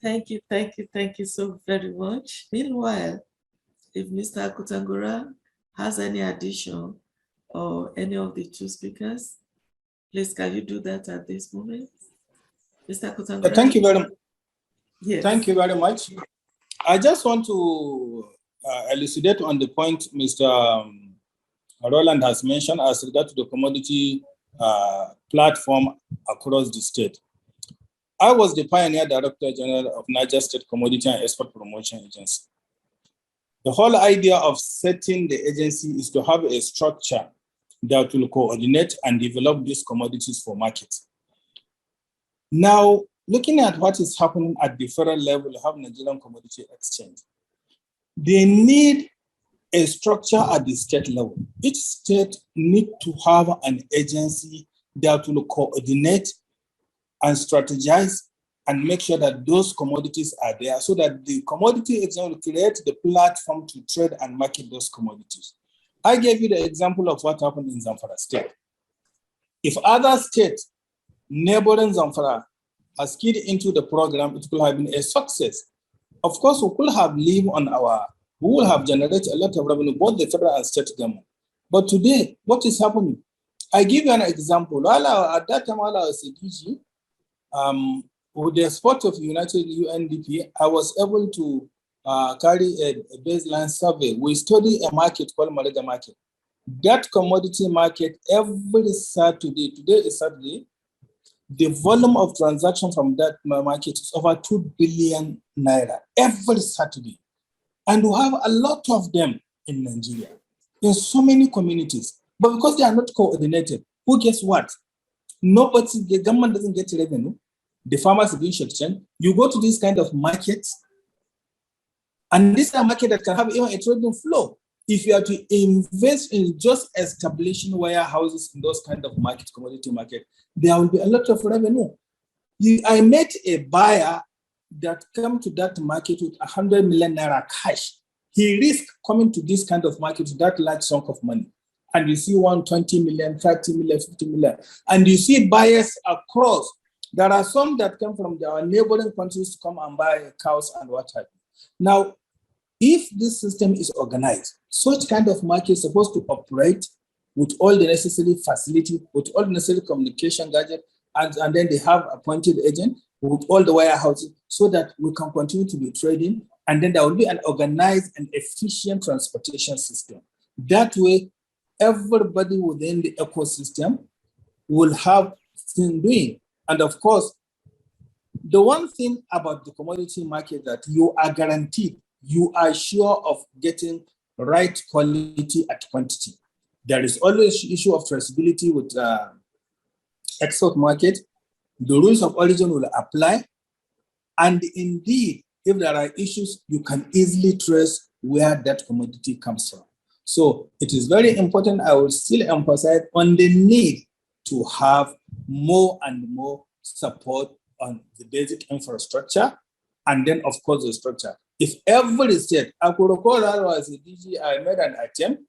Thank you so very much. Meanwhile, if Mr. Kutangura has any addition or any of the two speakers, please can you do that at this moment? Mr. Kutangura? Thank you very much. Yes. Thank you very much. I just want to elucidate on the point Mr. Roland has mentioned as regard to the commodity platform across the state. I was the pioneer director general of Niger State Commodity and Export Promotion Agency. The whole idea of setting the agency is to have a structure that will coordinate and develop these commodities for markets. Now, looking at what is happening at the federal level of Nigerian Commodity Exchange, they need a structure at the state level. Each state needs to have an agency that will coordinate and strategize and make sure that those commodities are there so that the commodity exchange will create the platform to trade and market those commodities. I gave you the example of what happened in Zamfara state. If other states neighboring Zamfara has keyed into the program, it could have been a success. Of course, we could have lived on we will have generated a lot of revenue, both the federal and state government. But today, what is happening? I give you an example. At that time, while I was a DG, with the support of United UNDP, I was able to carry a baseline survey. We study a market called Malaga Market. That commodity market every Saturday, today is Saturday, the volume of transaction from that market is over 2 billion naira every Saturday. And we have a lot of them in Nigeria, in so many communities. But because they are not coordinated, who gets what? Nobody, the government doesn't get revenue. The farmers are being shortchanged. You go to these kind of markets, and this is a market that can have even a trading flow. If you are to invest in just establishing warehouses in those kind of market, commodity market, there will be a lot of revenue. I met a buyer that came to that market with 100 million naira cash. He risked coming to this kind of market with that large chunk of money. And you see 120 million, 30 million, 50 million. And you see buyers across. There are some that come from our neighboring countries to come and buy cows and what have you. Now, if this system is organized, such kind of market is supposed to operate with all the necessary facility, with all the necessary communication gadget, and then they have appointed agent with all the warehouses so that we can continue to be trading, and then there will be an organized and efficient transportation system. That way, everybody within the ecosystem will have things doing. And of course, the one thing about the commodity market that you are guaranteed, you are sure of getting right quality at quantity. There is always issue of traceability with export market. The rules of origin will apply. And indeed, if there are issues, you can easily trace where that commodity comes from. So it is very important. I will still emphasize on the need to have more and more support on the basic infrastructure, and then of course the structure. If every state, I could recall that was a DG, I made an attempt.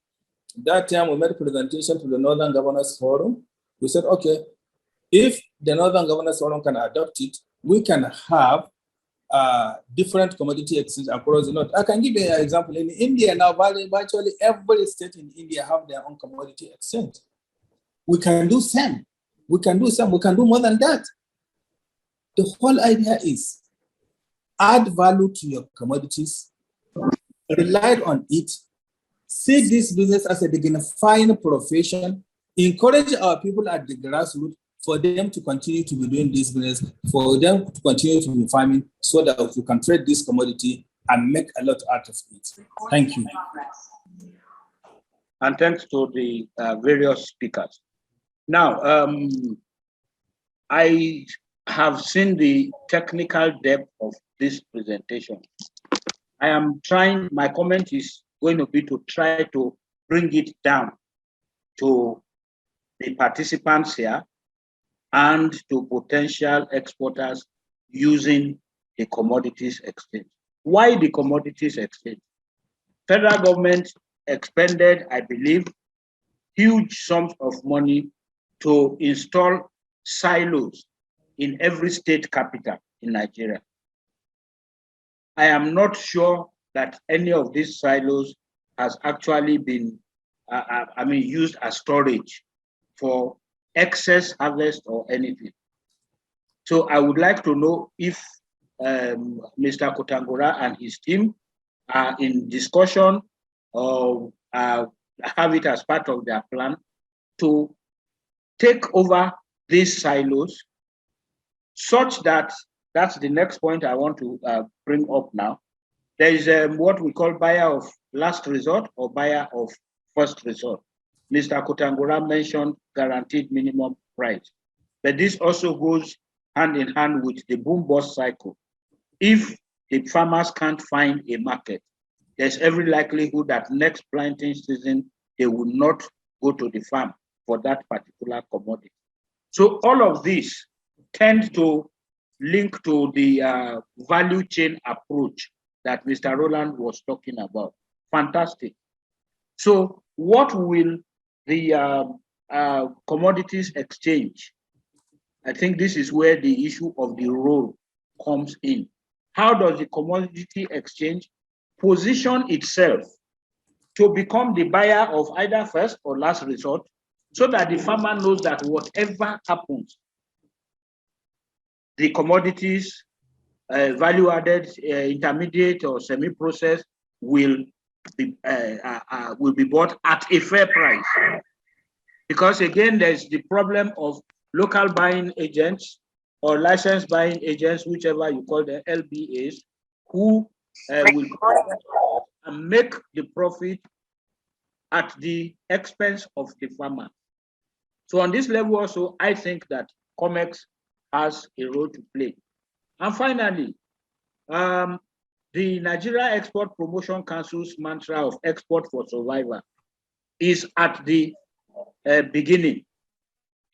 That time we made a presentation to the Northern Governors Forum. We said, okay, if the Northern Governors Forum can adopt it, we can have different commodity exchange across the north. I can give you an example. In India now, virtually every state in India have their own commodity exchange. We can do same. We can do some. We can do more than that. The whole idea is add value to your commodities, rely on it, see this business as a dignifying profession, encourage our people at the grassroots for them to continue to be doing this business, for them to continue to be farming so that we can trade this commodity and make a lot out of it. Thank you. And thanks to the various speakers. Now, I have seen the technical depth of this presentation. I am trying, my comment is going to be to try to bring it down to the participants here and to potential exporters using the commodities exchange. Why the commodities exchange? Federal government expended, I believe, huge sums of money to install silos in every state capital in Nigeria. I am not sure that any of these silos has actually been, used as storage for excess harvest or anything. So I would like to know if Mr. Kotangora and his team are in discussion or have it as part of their plan to take over these silos such that, that's the next point I want to bring up now. There is what we call buyer of last resort or buyer of first resort. Mr. Kotangora mentioned guaranteed minimum price, but this also goes hand in hand with the boom bust cycle. If the farmers can't find a market, there's every likelihood that next planting season, they will not go to the farm for that particular commodity. So all of these tend to link to the value chain approach that Mr. Roland was talking about. Fantastic. So what will the commodities exchange? I think this is where the issue of the role comes in. How does the commodity exchange position itself to become the buyer of either first or last resort, so that the farmer knows that whatever happens, the commodities, value-added, intermediate or semi-processed will be bought at a fair price? Because again, there's the problem of local buying agents or licensed buying agents, whichever you call them, LBAs, who will make the profit at the expense of the farmer. So on this level also, I think that COMEX has a role to play. And finally, the Nigeria Export Promotion Council's mantra of export for survival is at the beginning,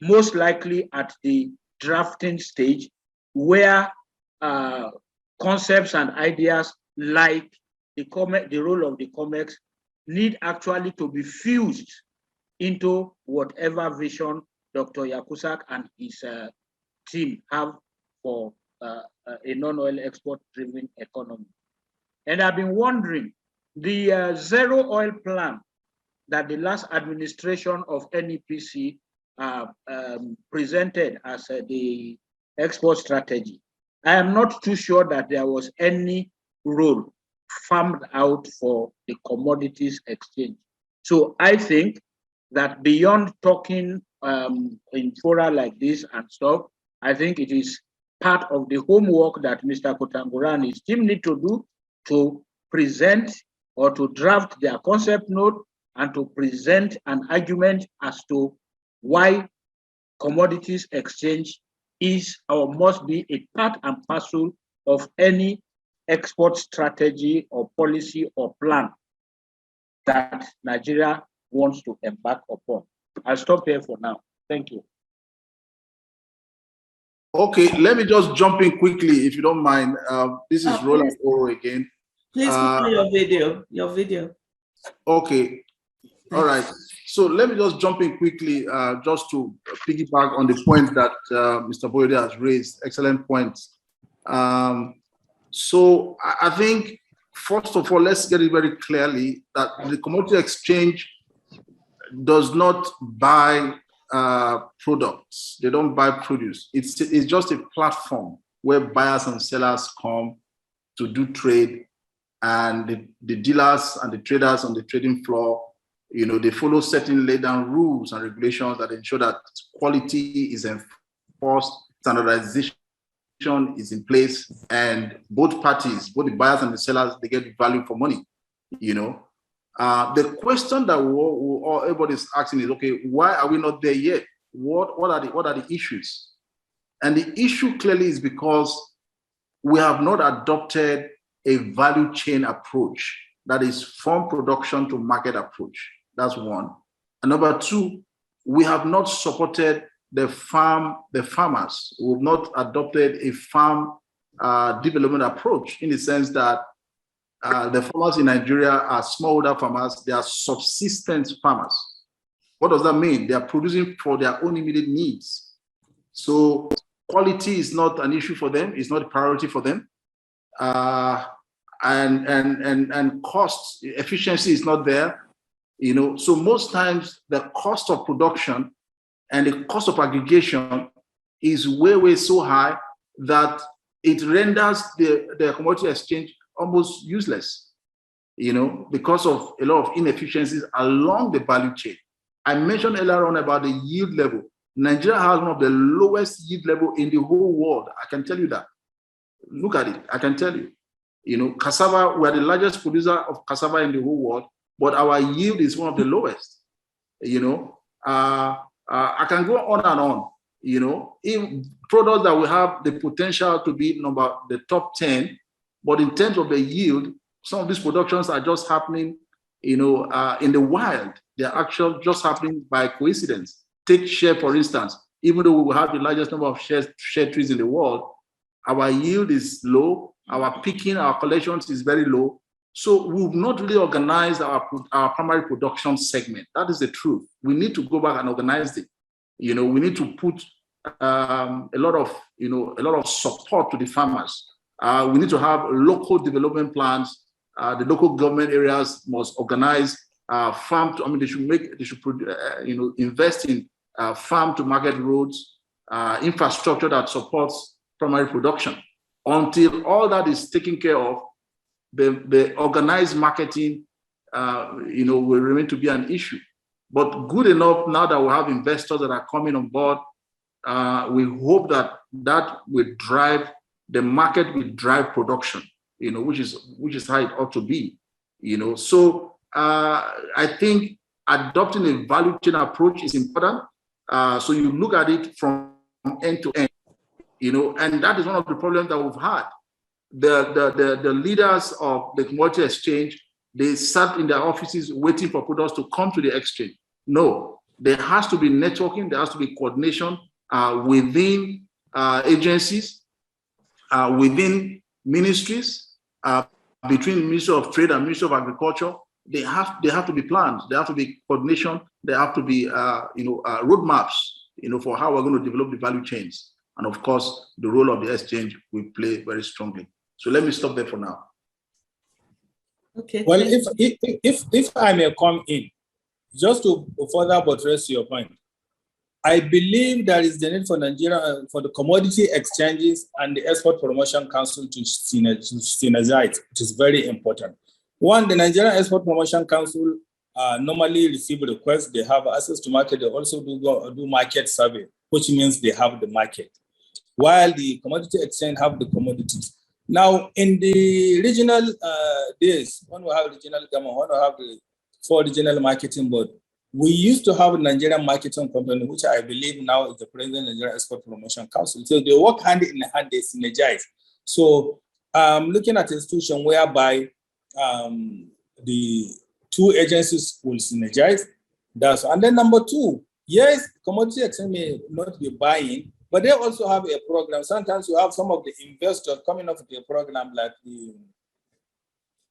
most likely at the drafting stage, where concepts and ideas like the role of the COMEX need actually to be fused into whatever vision Dr. Yakusak and his team have for a non-oil export-driven economy. And I've been wondering, the zero oil plan that the last administration of NEPC presented as the export strategy, I am not too sure that there was any role farmed out for the commodities exchange. So I think that beyond talking in fora like this and stuff, I think it is part of the homework that Mr. Kotangora and his team need to do to present or to draft their concept note and to present an argument as to why commodities exchange is or must be a part and parcel of any export strategy or policy or plan that Nigeria wants to embark upon. I'll stop here for now. Thank you. Okay, let me just jump in quickly, if you don't mind. This is Roland Oro again. Please put your video. Okay, all right. So let me just jump in quickly, just to piggyback on the point that Mr. Boyede has raised. Excellent points. So I think, first of all, let's get it very clearly that the commodity exchange does not buy products. They don't buy produce. It's just a platform where buyers and sellers come to do trade, and the dealers and the traders on the trading floor, you know, they follow certain laid down rules and regulations that ensure that quality is enforced, standardization is in place, and both parties, both the buyers and the sellers, they get the value for money. You know, the question that everybody's asking is, okay, why are we not there yet? What are the issues? And the issue clearly is because we have not adopted a value chain approach, that is from production to market approach. That's one. And number two, we have not supported the farmers. We've not adopted a farm development approach, in the sense that the farmers in Nigeria are smallholder farmers. They are subsistence farmers. What does that mean? They are producing for their own immediate needs. So quality is not an issue for them. It's not a priority for them. and cost efficiency is not there. So most times the cost of production and the cost of aggregation is way so high that it renders the commodity exchange almost useless, because of a lot of inefficiencies along the value chain. I mentioned earlier on about the yield level. Nigeria has one of the lowest yield level in the whole world. I can tell you that. Look at it. I can tell you. Cassava, we are the largest producer of cassava in the whole world, but our yield is one of the lowest. I can go on and on. If products that will have the potential to be the top 10, but in terms of the yield, some of these productions are just happening, in the wild. They're actually just happening by coincidence. Take shea, for instance. Even though we will have the largest number of shea trees in the world, our yield is low. Our picking, our collections is very low. So we've not really organized our primary production segment. That is the truth. We need to go back and organize it. We need to put a lot of support to the farmers. We need to have local development plans. The local government areas must organize farm to. They should invest in farm to market roads, infrastructure that supports primary production. Until all that is taken care of, the organized marketing, will remain to be an issue. But good enough now that we have investors that are coming on board, we hope that will drive the market, will drive production, which is how it ought to be, So I think adopting a value chain approach is important. So you look at it from end to end, and that is one of the problems that we've had. The leaders of the commodity exchange, they sat in their offices waiting for products to come to the exchange. No, there has to be networking, there has to be coordination within agencies, within ministries, between Ministry of Trade and Ministry of Agriculture. They have to be plans, there have to be coordination, there have to be roadmaps, for how we're going to develop the value chains. And of course, the role of the exchange will play very strongly. So let me stop there for now. Okay. Well, if I may come in, just to further buttress your point, I believe there is the need for Nigeria, for the commodity exchanges and the Export Promotion Council to synergize. It is very important. One, the Nigerian Export Promotion Council normally receive requests. They have access to market. They also do market survey, which means they have the market, while the commodity exchange have the commodities. Now, in the regional days, when we have regional government, when we have the 4 regional marketing board, we used to have a Nigerian marketing company, which I believe now is the President of the Nigerian Export Promotion Council. So they work hand in hand, they synergize. So looking at a institution whereby the 2 agencies will synergize. And then number 2, yes, commodity exchange may not be buying, but they also have a program. Sometimes you have some of the investors coming up with a program like the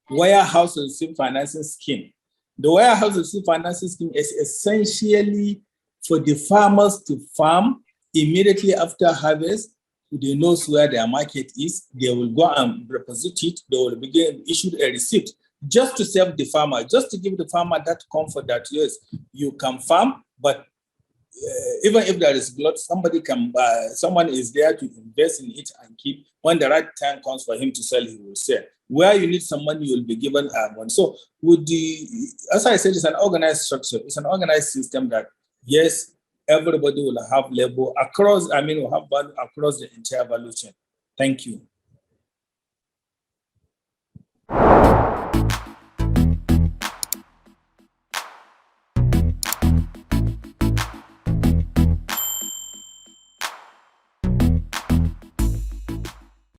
Warehouse Receipt Financing Scheme. The Warehouse Receipt Financing Scheme is essentially for the farmers to farm immediately after harvest. They know where their market is. They will go and deposit it. They will begin issued a receipt just to serve the farmer, just to give the farmer that comfort that yes, you can farm, but even if there is glut, somebody can buy, someone is there to invest in it and keep. When the right time comes for him to sell, he will sell. Where you need some money, you will be given one. So with as I said, it's an organized structure. It's an organized system that, yes, everybody will have labor across, will have value across the entire value chain. Thank you.